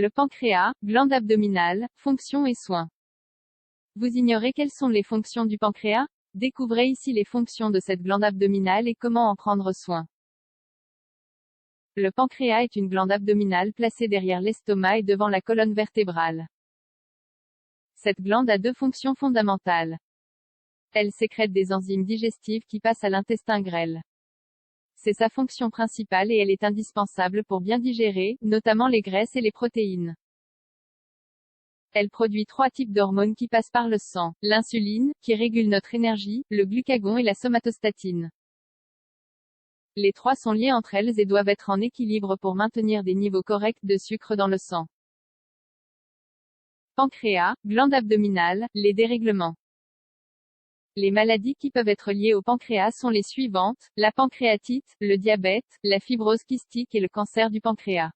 Le pancréas, glande abdominale, fonctions et soins. Vous ignorez quelles sont les fonctions du pancréas? Découvrez ici les fonctions de cette glande abdominale et comment en prendre soin. Le pancréas est une glande abdominale placée derrière l'estomac et devant la colonne vertébrale. Cette glande a deux fonctions fondamentales. Elle sécrète des enzymes digestives qui passent à l'intestin grêle. C'est sa fonction principale et elle est indispensable pour bien digérer, notamment les graisses et les protéines. Elle produit trois types d'hormones qui passent par le sang. L'insuline, qui régule notre énergie, le glucagon et la somatostatine. Les trois sont liées entre elles et doivent être en équilibre pour maintenir des niveaux corrects de sucre dans le sang. Pancréas, glande abdominale, les dérèglements. Les maladies qui peuvent être liées au pancréas sont les suivantes: la pancréatite, le diabète, la fibrose kystique et le cancer du pancréas.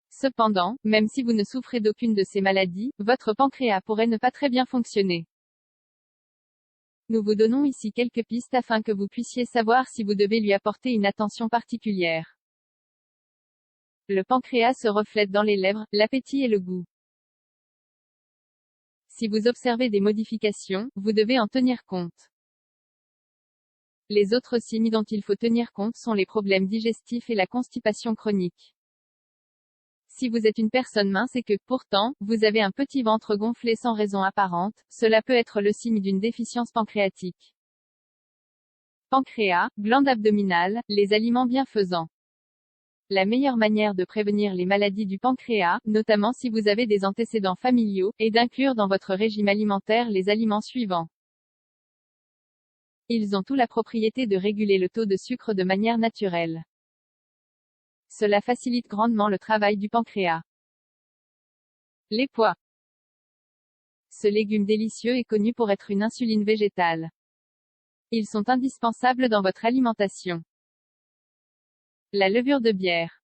Cependant, même si vous ne souffrez d'aucune de ces maladies, votre pancréas pourrait ne pas très bien fonctionner. Nous vous donnons ici quelques pistes afin que vous puissiez savoir si vous devez lui apporter une attention particulière. Le pancréas se reflète dans les lèvres, l'appétit et le goût. Si vous observez des modifications, vous devez en tenir compte. Les autres signes dont il faut tenir compte sont les problèmes digestifs et la constipation chronique. Si vous êtes une personne mince et que, pourtant, vous avez un petit ventre gonflé sans raison apparente, cela peut être le signe d'une déficience pancréatique. Pancréas, glande abdominale, les aliments bienfaisants. La meilleure manière de prévenir les maladies du pancréas, notamment si vous avez des antécédents familiaux, est d'inclure dans votre régime alimentaire les aliments suivants. Ils ont tous la propriété de réguler le taux de sucre de manière naturelle. Cela facilite grandement le travail du pancréas. Les pois. Ce légume délicieux est connu pour être une insuline végétale. Ils sont indispensables dans votre alimentation. La levure de bière.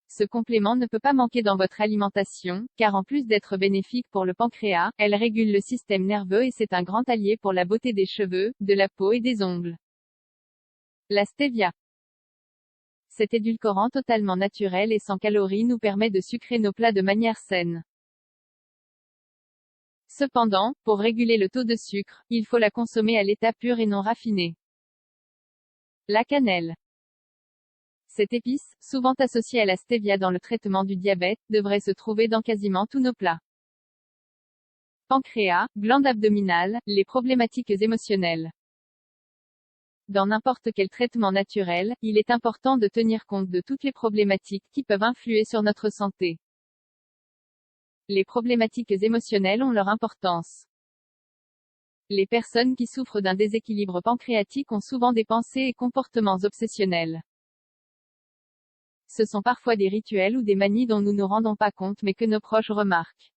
Ce complément ne peut pas manquer dans votre alimentation, car en plus d'être bénéfique pour le pancréas, elle régule le système nerveux et c'est un grand allié pour la beauté des cheveux, de la peau et des ongles. La stevia. Cet édulcorant totalement naturel et sans calories nous permet de sucrer nos plats de manière saine. Cependant, pour réguler le taux de sucre, il faut la consommer à l'état pur et non raffiné. La cannelle. Cette épice, souvent associée à la stevia dans le traitement du diabète, devrait se trouver dans quasiment tous nos plats. Pancréas, glande abdominale, les problématiques émotionnelles. Dans n'importe quel traitement naturel, il est important de tenir compte de toutes les problématiques qui peuvent influer sur notre santé. Les problématiques émotionnelles ont leur importance. Les personnes qui souffrent d'un déséquilibre pancréatique ont souvent des pensées et comportements obsessionnels. Ce sont parfois des rituels ou des manies dont nous ne nous rendons pas compte mais que nos proches remarquent.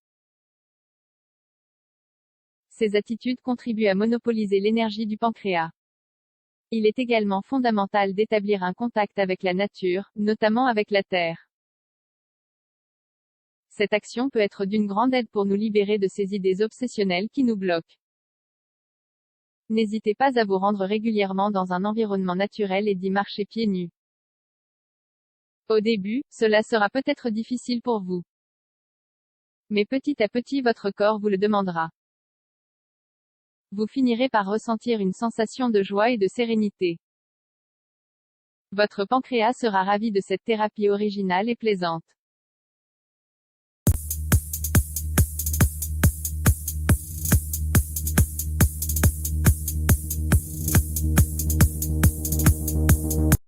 Ces attitudes contribuent à monopoliser l'énergie du pancréas. Il est également fondamental d'établir un contact avec la nature, notamment avec la terre. Cette action peut être d'une grande aide pour nous libérer de ces idées obsessionnelles qui nous bloquent. N'hésitez pas à vous rendre régulièrement dans un environnement naturel et d'y marcher pieds nus. Au début, cela sera peut-être difficile pour vous. Mais petit à petit votre corps vous le demandera. Vous finirez par ressentir une sensation de joie et de sérénité. Votre pancréas sera ravi de cette thérapie originale et plaisante.